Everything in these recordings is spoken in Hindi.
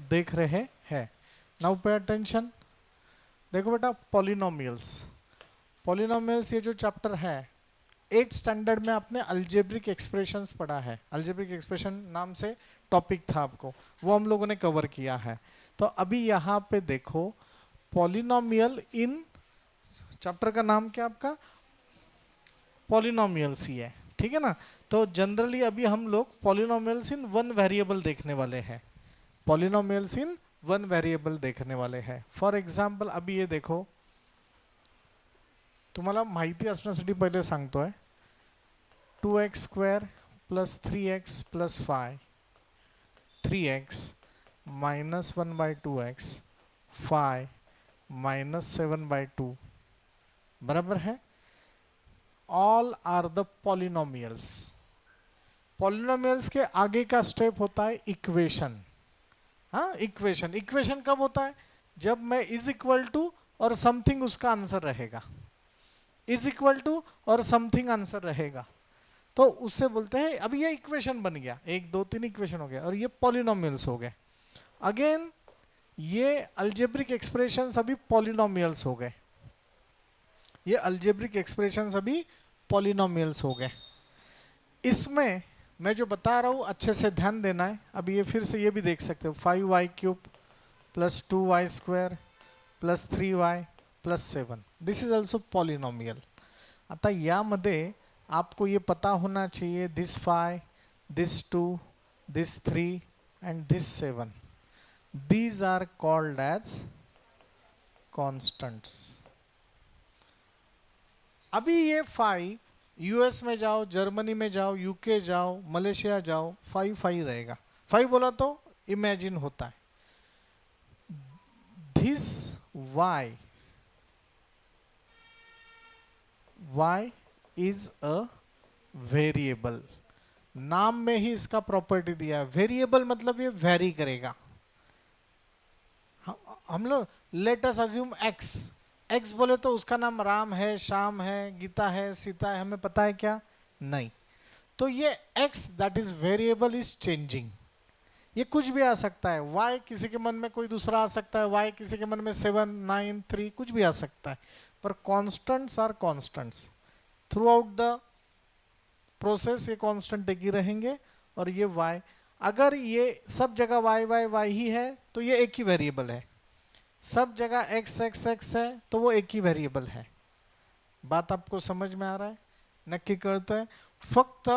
देख रहे हैं। नाउ पे अटेंशन, देखो बेटा पॉलिनोमियल्स। पॉलिनोमियल्स ये जो चैप्टर है, 8th स्टैंडर्ड में आपने अल्जेब्रिक एक्सप्रेशंस पढ़ा है। अल्जेब्रिक एक्सप्रेशन नाम से टॉपिक था आपको, वो हम लोगों ने कवर किया है। तो अभी यहाँ पे देखो पॉलिनोमियल इन, चैप्टर का नाम क्या आपका, पॉलिनोमियल्स ही है, ठीक है ना। तो जनरली अभी हम लोग पॉलिनोमियल्स इन वन वेरिएबल देखने वाले हैं। पॉलिनोमियल्स इन वन वेरिएबल देखने वाले हैं। फॉर एग्जाम्पल अभी ये देखो, तुम्हाला माहिती असण्यासाठी पहिले सांगतोय, 2x square plus 3x plus 5, 3x minus 1/2x, 5 minus 7/2 बराबर है। All are the polynomials. Polynomials के आगे का स्टेप होता है इक्वेशन। हाँ, इक्वेशन। इक्वेशन कब होता है? जब मैं इज इक्वल टू और समथिंग उसका आंसर रहेगा, इज इक्वल टू और समथिंग आंसर रहेगा, तो उससे बोलते हैं। अब ये इक्वेशन बन गया, 1 2 3 इक्वेशन हो गया, और ये पॉलिनोमियल्स हो गए। अगेन ये अल्जेब्रिक एक्सप्रेशंस अभी पॉलिनोमियल्स हो गए। ये अल्जेब्रिक एक्सप्रेशंस अभी पॉलिनोमियल्स हो गए। इसमें मैं जो बता रहा हूँ अच्छे से ध्यान देना है। अब ये फिर से ये भी देख सकते हो, 5y³ plus 2y² plus 3y plus 7, this is also polynomial. आता यामध्ये आपको ये पता होना चाहिए, this 5, this 2, this 3 and this 7, these are called as constants। अभी ये 5 यूएस में जाओ, जर्मनी में जाओ, यूके जाओ, मलेशिया जाओ, 5 रहेगा। 5 बोला तो इमेजिन होता है। This y is a variable. नाम में ही इसका प्रॉपर्टी दिया है, वेरिएबल मतलब ये वेरी करेगा। हम लोग लेट अस अज्यूम एक्स बोले तो उसका नाम राम है, श्याम है, गीता है, सीता है, हमें पता है क्या? नहीं। तो ये x that is variable is changing. ये कुछ भी आ सकता है। वाई किसी के मन में कोई दूसरा आ सकता है, वाई किसी के मन में 7 9 3 कुछ भी आ सकता है, पर constants are constants throughout the process. ये कॉन्स्टेंट एक ही रहेंगे। और ये वाई, अगर ये सब जगह वाई वाई वाई ही है तो ये एक ही वेरिएबल है। सब जगह एक्स एक्स एक्स है तो वो एक ही वेरिएबल है। बात आपको समझ में आ रहा है? नक्की करते हैं। फक्त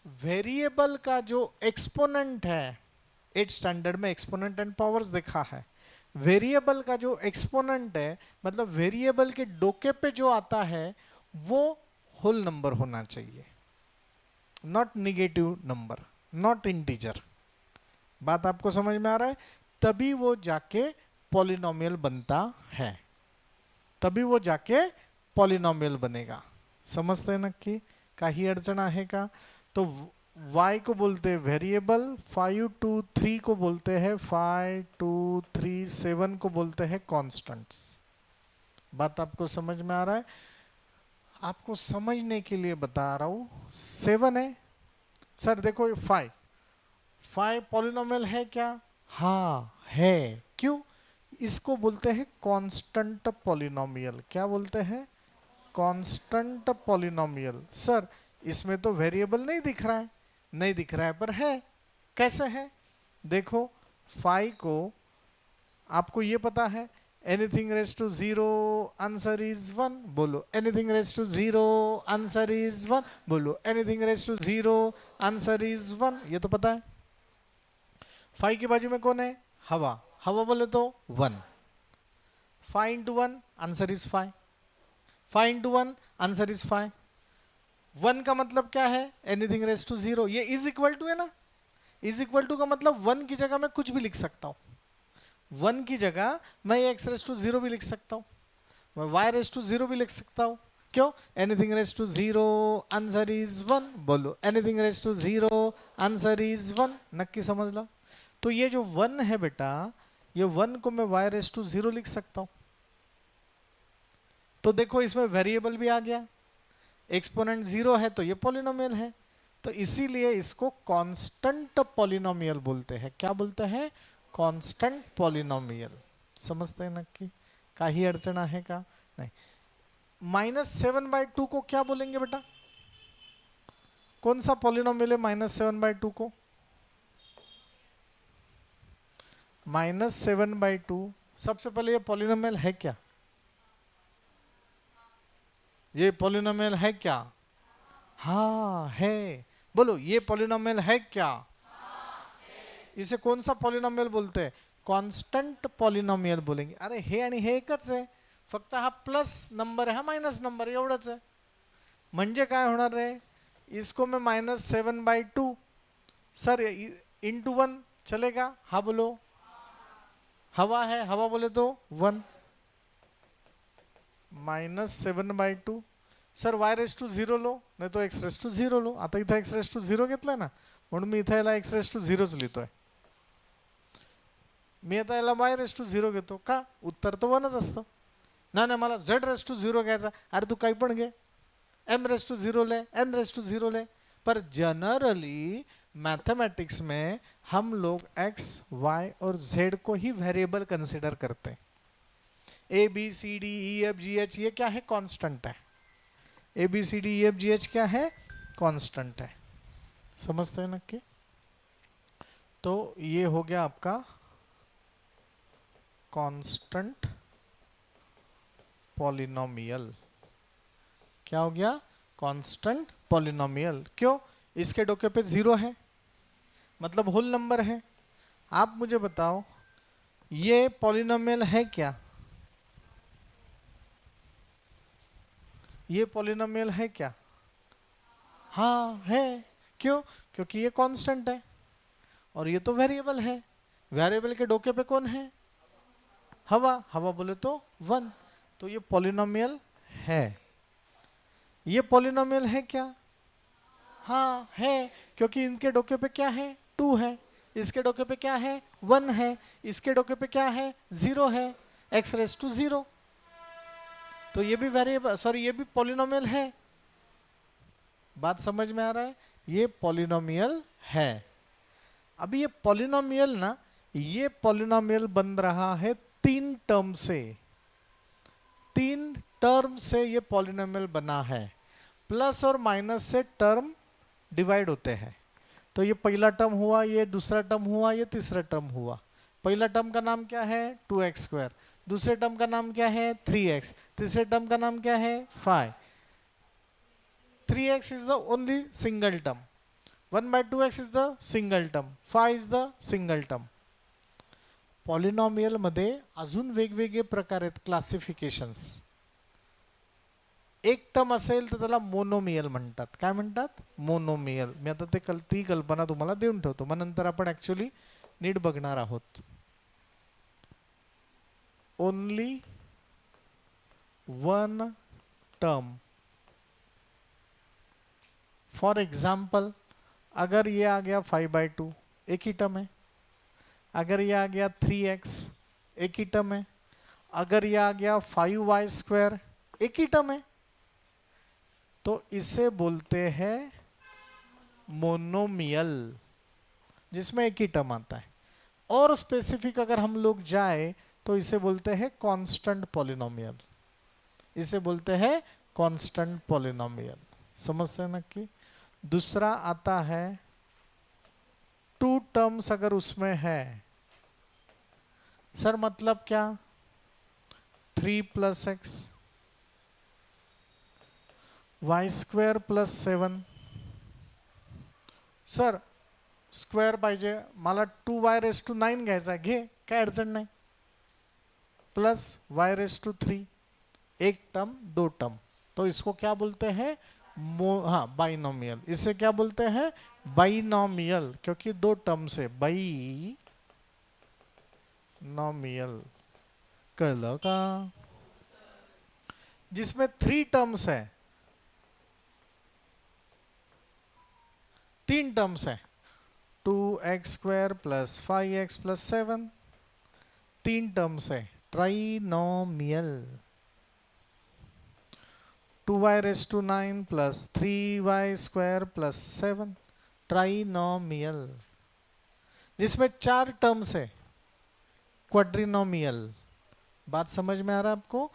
वेरिएबल का जो एक्सपोनेंट है, 8th स्टैंडर्ड में एक्सपोनेंट एंड पावर्स देखा है। वेरिएबल का जो एक्सपोनेंट है, मतलब वेरिएबल के डोके पे जो आता है, वो होल नंबर होना चाहिए, not negative number, not integer. बात आपको समझ में आ रहा है? तभी वो जाके पॉलिनोमियल बनता है, तभी वो जाके पॉलिनोमियल बनेगा। समझते हैं नक्की? काही अडचण आहे का? तो y को बोलते हैं वेरिएबल, 5 2 3 को बोलते हैं 5 2 3 7 को बोलते हैं कॉन्स्टेंट्स। बात आपको समझ में आ रहा है? आपको समझने के लिए बता रहा हूं। 7 है सर, देखो 5 पॉलिनोमियल है क्या? हाँ है। क्यों? इसको बोलते हैं कांस्टेंट पॉलिनोमियल। क्या बोलते हैं? Constant polynomial. सर इसमें तो वेरिएबल नहीं दिख रहा है। नहीं दिख रहा है, पर है। कैसे है? देखो 5 को आपको ये पता है, anything raise to 0 answer is 1, बोलो anything raise to 0 answer is 1, बोलो anything raise to 0 answer is 1। ये तो पता है। 5 की बाजू में कौन है? हवा। हवा बोले तो 1। 5 into 1 answer is 5। 5 into 1 answer is 5। 1 का मतलब क्या है? Anything raise to 0। ये इज इक्वल टू है ना। इज इक्वल टू का मतलब 1 की जगह मैं कुछ भी लिख सकता हूं। 1 की जगह मैं एक्स रेज टू 0 भी लिख सकता हूं, मैं वाई रेज टू 0 भी लिख सकता हूं। क्यों? Anything raise to 0 answer is 1, बोलो anything raise to 0 answer is 1। नक्की समझ लो। तो ये जो 1 है बेटा, ये 1 को मैं वाई रेज टू 0 लिख सकता हूं। तो देखो इसमें वेरिएबल भी आ गया, एक्सपोनेंट 0 है तो ये पॉलिनोमियल है। तो इसीलिए इसको कांस्टेंट पॉलिनोमियल बोलते हैं। क्या बोलते हैं? Constant polynomial. समजते हैं नक्की? काही अडचण आहे का? नाही. -7/2 को क्या बोलेंगे बेटा? कौन सा पॉलिनोमियल है -7/2 को? -7/2 सबसे पहले ये पॉलिनोमियल है क्या? ये पॉलिनोमियल है क्या? हाँ है. बोलो ये पॉलिनोमियल है क्या? इसे कौन सा पॉलिनोमियल बोलते हैं? कॉन्स्टंट पॉलिनोमियल बोलेंगे. अरे हे आणि हे एकच आहे, फक्त हा प्लस नंबर है, हा माइनस नंबर एवढंच आहे. म्हणजे काय होणार आहे? इसको मैं -7/2 सर इंटू 1 चलेगा? हाँ बोलो. हवा है, हवा बोले तो 1. -7/2 सर y⁻0 लो, नाही तो x⁻0 लो. आता इथं x⁻0 घेतलाय ना, म्हणून मी इथं याला x⁻0च लिहितोय. मी आता याला y⁻0 घेतो का? उत्तर तर 1च असतं. नाही नाही मला z⁻0 घ्यायचा. अरे तू काही पण घे, m⁻0 ले, n⁻0 ले. पर जनरली मैथमेटिक्स में हम लोग x, y और z को ही वेरिएबल कंसिडर करते हैं. A B C D E F G H ये क्या है? कांस्टेंट है. A B C D E F G H क्या है? कांस्टेंट है. समझते हैं नक्की? तो ये हो गया आपका कांस्टेंट पॉलिनोमियल. क्या हो गया? Constant polynomial. क्यों? इसके डोके पे 0 है, मतलब होल नंबर है. आप मुझे बताओ ये पॉलिनोमियल है क्या? ये पॉलिनोमियल है क्या? हाँ है. क्यों? क्योंकि ये कांस्टेंट है और ये तो वेरिएबल है. वेरिएबल के डोके पे कौन है? हवा. हवा बोले तो 1. तो ये पॉलिनोमियल है. ये पॉलिनोमियल है क्या? हाँ है, क्योंकि इनके डोके पे क्या है? 2 है. इसके डोके पे क्या है? 1 है. इसके डोके पे क्या है? 0 है. x⁻0. तो ये भी वेरिएबल, सॉरी ये भी पॉलिनोमियल है. बात समझ में आ रहा है? ये पॉलिनोमियल है. अभी ये पॉलिनोमियल ना, ये पॉलिनोमियल बन रहा है 3 टर्म से. 3 टर्म से ये पॉलिनोमियल बना है. प्लस और माइनस से टर्म डिवाइड होते हैं. तो ये पहला टर्म हुआ, ये दूसरा टर्म हुआ, ये तीसरा टर्म हुआ. पहला टर्म का नाम क्या है? 2x². दूसरे टर्म का नाम क्या है? 3x. तीसरे टर्म का नाम क्या है? 5. 3x is the only single term. 1/2x is the single term. 5 is the single term. Polynomial मध्ये अजून वेगवेगळे प्रकार आहेत, क्लासिफिकेशन्स. एक टर्म असेल तर त्याला मोनोमियल म्हणतात. काय म्हणतात? मोनोमियल. मी आता ती कल्पना तुम्हाला देऊन ठेवतो, मग नंतर आपण ऍक्च्युअली नीट बघणार आहोत. Only one term. For example अगर ये आ गया 5/2 एक ही टर्म है. अगर ये आ गया 3x एक ही टर्म है. अगर ये आ गया 5y² एक ही टर्म है. तो इसे बोलते हैं मोनोमियल, जिसमें एक ही टर्म आता है. और स्पेसिफिक अगर हम लोग जाए तो इसे बोलते हैं कांस्टेंट पॉलिनोमियल. इसे बोलते हैं कांस्टेंट पॉलिनोमियल. समझते हैं नक्की? दूसरा आता है 2 टर्म्स अगर उसमें है. सर मतलब क्या? 3 + x y² + 7. सर स्क्वेअर पाहिजे मला, 2y⁻9 घ्यायचा. घे, काय अडचण नाही. Plus y⁻3. एक टर्म 2 टर्म. तो इसको क्या बोलते हैं? हाँ बाइनोमियल. इसे क्या बोलते हैं? बाइनोमियल, क्योंकि 2 टर्म से बाइनोमियल. कळलं का? जिसमें 3 टर्म्स है, 3 टर्म्स है. 2x² + 5x + 7. 3 टर्म्स है. ट्राइनोमियल. 2y⁻9 + 3y² + 7. ट्राइनोमियल. जिसमें 4 टर्म्स है. क्वाड्रिनोमियल। बात समझ में आ रहा है आपको?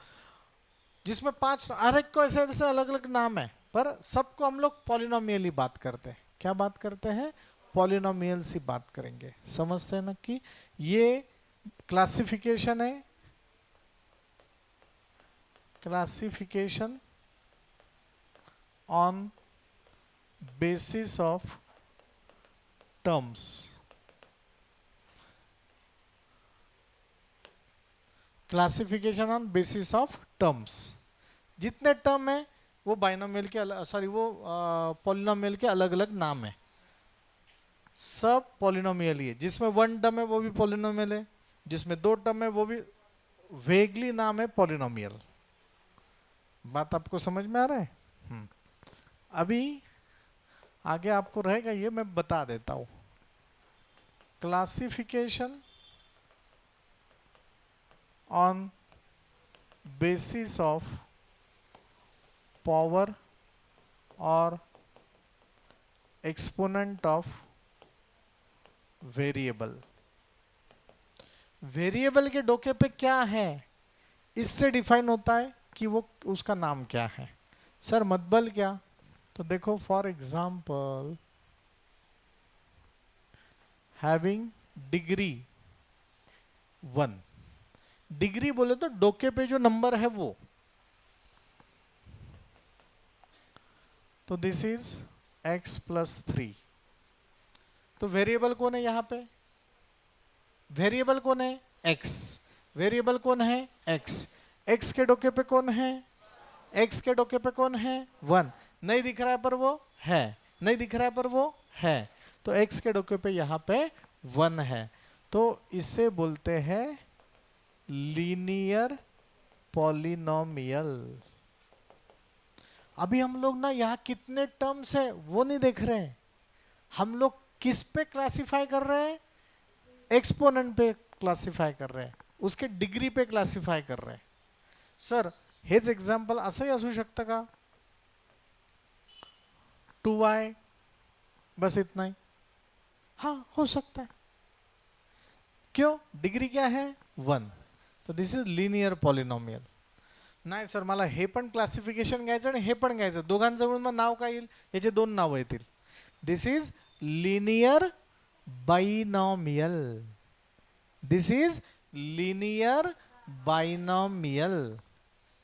जिसमें 5, हर एक को ऐसे ऐसे अलग अलग नाम है, पर सबको हम लोग पॉलिनोमियल ही बात करते हैं। क्या बात करते हैं? पॉलिनोमियल से बात करेंगे। समझते हैं ना कि ये क्लासिफिकेशन है, classification on basis of terms. Classification on basis of terms. जितने टर्म है वो बाइनोमियल के सॉरी वो पॉलिनोमियल के अलग अलग नाम है। सब पॉलिनोमियल ही है। जिसमें 1 टर्म है वो भी पॉलिनोमियल है, जिसमें 2 टर्म है वो भी वेगली नाम है पॉलिनोमियल। बात आपको समझ में आ रहा है? अभी आगे आपको रहेगा ये, मैं बता देता हूं। Classification on basis of power और एक्सपोनेंट ऑफ वेरिएबल। वेरिएबल के डोके पे क्या है, इससे डिफाइन होता है कि वो उसका नाम क्या है। सर मतबल क्या? तो देखो, for example having degree 1। Degree बोले तो डोके पे जो नंबर है वो, तो दिस इज x+3। तो वेरिएबल कौन है यहां पे? वेरिएबल कौन है? x। वेरिएबल कौन है? x। x के डोके पे कौन है? x के डोके पे कौन है? 1। नहीं दिख रहा है पर वो है, नहीं दिख रहा है पर वो है। तो x के डोके पे यहां पे 1 है। तो इसे बोलते हैं लीनियर पॉलिनोमियल। अभी हम लोग ना यहाँ कितने टर्म्स है वो नहीं देख रहे हैं, हम लोग किस पे क्लासिफाई कर रहे हैं? एक्सपोनेंट पे क्लासिफाय कर रहे हैं, उसके डिग्री पे क्लासिफाय कर रहे हैं। सर हेच एक्झाम्पल असंही असू शकतं का? 2y बस इतना ही? हाँ हो सकता है। क्यों? डिग्री क्या है? 1। तो दिस इज लिनियर पॉलिनोमियल। नाही सर मला हे पण क्लासिफिकेशन घ्यायचं आणि हे पण घ्यायचं, दोघांजवळून मग नाव काय येईल? याचे 2 नाव येतील। This is linear binomial. This is linear binomial.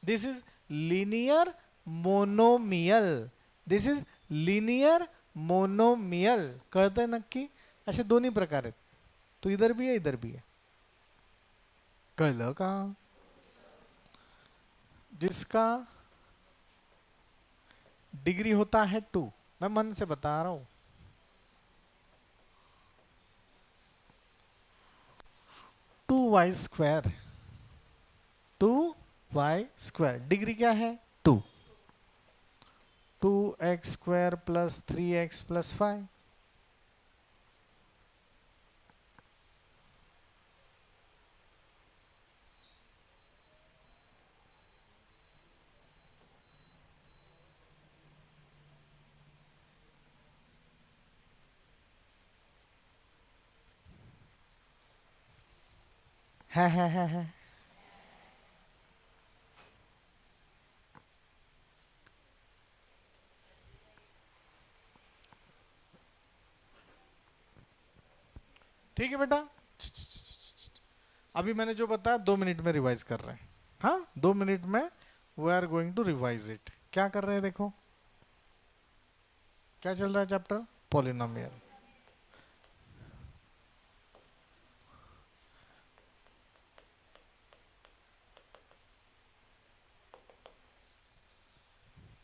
This is linear monomial. This is linear monomial. कळतंय नक्की? असे दोन्ही प्रकार आहेत। तो इधर भी है इधर भी है। कळलं का? जिसका डिग्री होता है 2, मैं मन से बता रहा हूं, 2y²। 2y²। डिग्री क्या है? 2। 2x² + 3x + 5। है। ठीक है बेटा, अभी मैंने जो बताया 2 मिनट में रिवाइज कर रहे हैं। हाँ 2 मिनट में we are going to revise it. क्या कर रहे हैं देखो, क्या चल रहा है चैप्टर? पॉलिनोमियल।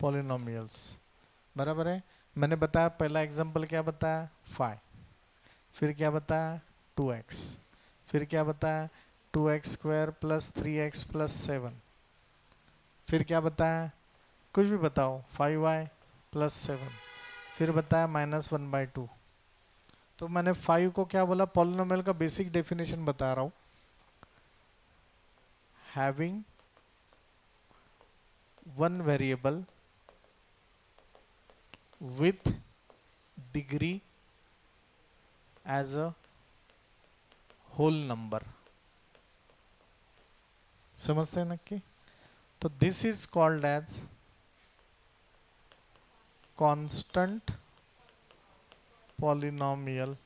पॉलिनोमियल्स बराबर है। मैंने बताया पहला एग्जांपल क्या बताया? 5। फिर क्या बताया? 2x। फिर क्या बताया? 2x² + 3x + 7। फिर क्या बताया? कुछ भी बताओ। 5y + 7। फिर बताया -1/2। तो मैंने 5 को क्या बोला? पॉलिनोमियल का बेसिक डेफिनेशन बता रहा हूं। Having one variable with degree as a whole number। समजते हैं नक्की? तो this is called as constant polynomial.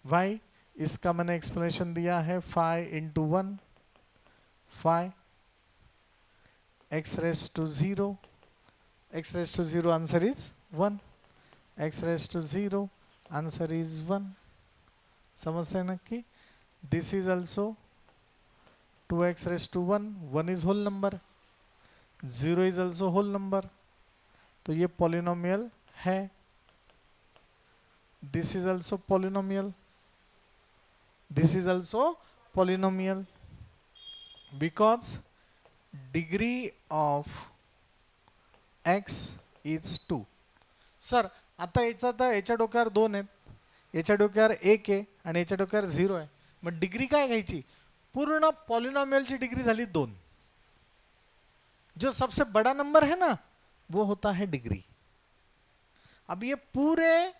Why? इसका मैंने एक्सप्लेनेशन दिया है, 5 into 1 5 x raise to 0, x raise to 0 answer is 1, x raise to 0 answer is 1। समझते हैं नक्की? This is also 2x raise to 1, 1 is whole number, 0 is also whole number, तो ये पॉलिनोमियल है। This is also polynomial, this is also polynomial because degree of x is 2. Sir आता याच्या डोक्यावर 2 आहेत, याच्या डोक्यावर 1 आहे आणि याच्या डोक्यावर 0 आहे, मग डिग्री काय घ्यायची? पूर्ण पॉलिनोमियलची डिग्री झाली 2। जो सबसे बड़ा नंबर है ना वो होता है डिग्री। अब ये पूरे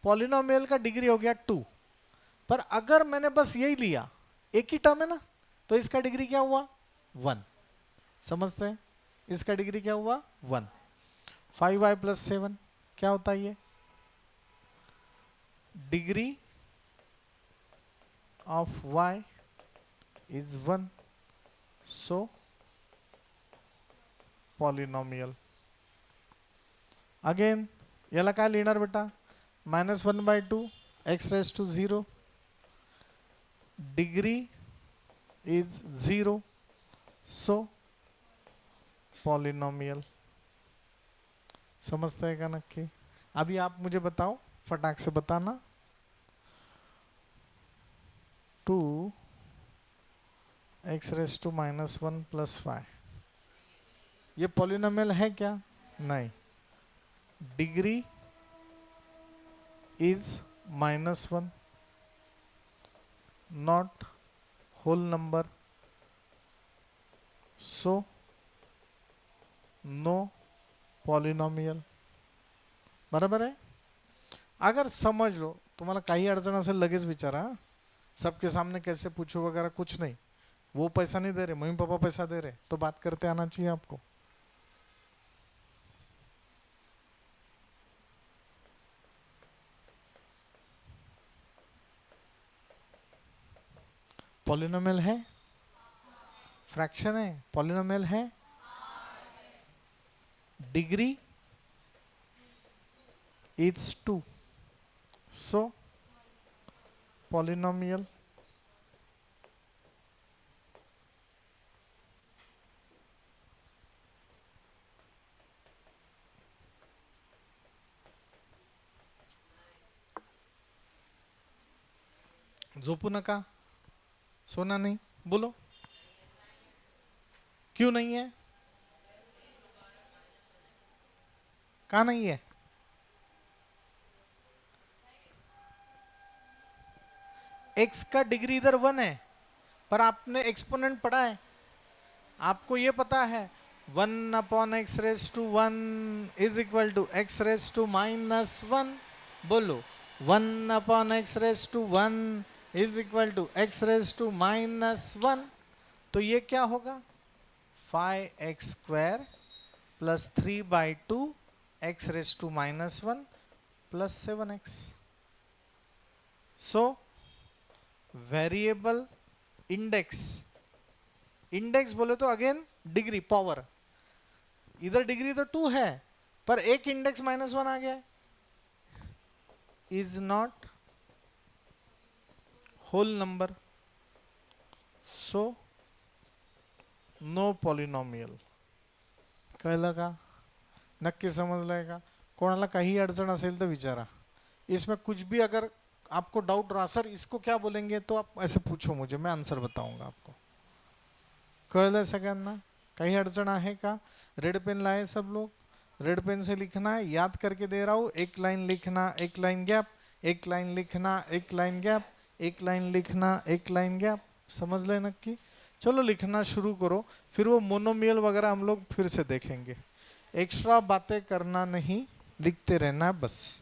पॉलिनोमियल का डिग्री हो गया 2, पर अगर मैंने बस यही लिया, एक ही टर्म है ना, तो इसका डिग्री क्या हुआ? 1। समझते हैं? इसका डिग्री क्या हुआ? 1। 5y प्लस 7 क्या होता है? ये degree of y is 1, so polynomial. Again याला काय लिहिणार बेटा? -1/2 x raise to 0, degree is 0, so polynomial. समझते हैं क्या नक्की? अभी आप मुझे बताओ, फटाक से बताना, 2x रेस टू -1 प्लस 5 ये पॉलिनोमियल है क्या? नहीं। Degree is -1, not whole number, so no polynomial. बराबर है? अगर समझ लो, तुम्हाला काही अडचण असेल लगेच विचारा, सबके सामने कैसे पूछो वगैरह कुछ नहीं, वो पैसा नहीं दे रहे, मम्मी पापा पैसा दे रहे, तो बात करते आना चाहिए आपको। पॉलिनोमियल है? फ्रैक्शन है? पॉलिनोमियल है? Degree is 2, so polynomial. झोपू नका, सोना नहीं, बोलो क्यों नहीं है? कहाँ नहीं है? x का डिग्री इधर 1 है, पर आपने एक्सपोनेंट पढ़ा है, आपको ये पता है 1/x raise to 1 is equal to x raise to -1। बोलो 1/x raise to 1 is equal to x raise to -1, तो ये क्या होगा? 5x² plus 3/2 x raise to -1 plus 7x। So variable index, index बोले तो अगेन डिग्री पावर, इधर डिग्री तो 2 है पर एक इंडेक्स -1 आ गया, is not whole number, so no polynomial. कळलं का? नक्की समजलंय का? कोणाला काही अडचण असेल तर विचारा, इसमें कुछ भी अगर आपको डाउट रहा सर इसको क्या बोलेंगे तो आप ऐसे पूछो मुझे, मैं आंसर बताऊंगा आपको। कळलं सगळ्यांना? काही अडचण आहे का? रेड पेन लाए सब लोग? रेड पेन से लिखना है, याद करके दे रहा हूँ, एक लाइन लिखना, एक लाइन गैप, एक लाइन लिखना, एक लाइन गैप, एक लाइन लिखना, एक लाइन गैप। समझ ले नक्की? चलो लिखना शुरू करो, फिर वो मोनोमियल वगैरह हम लोग फिर से देखेंगे। एक्स्ट्रा बातें करना नहीं, लिखते रहना बस।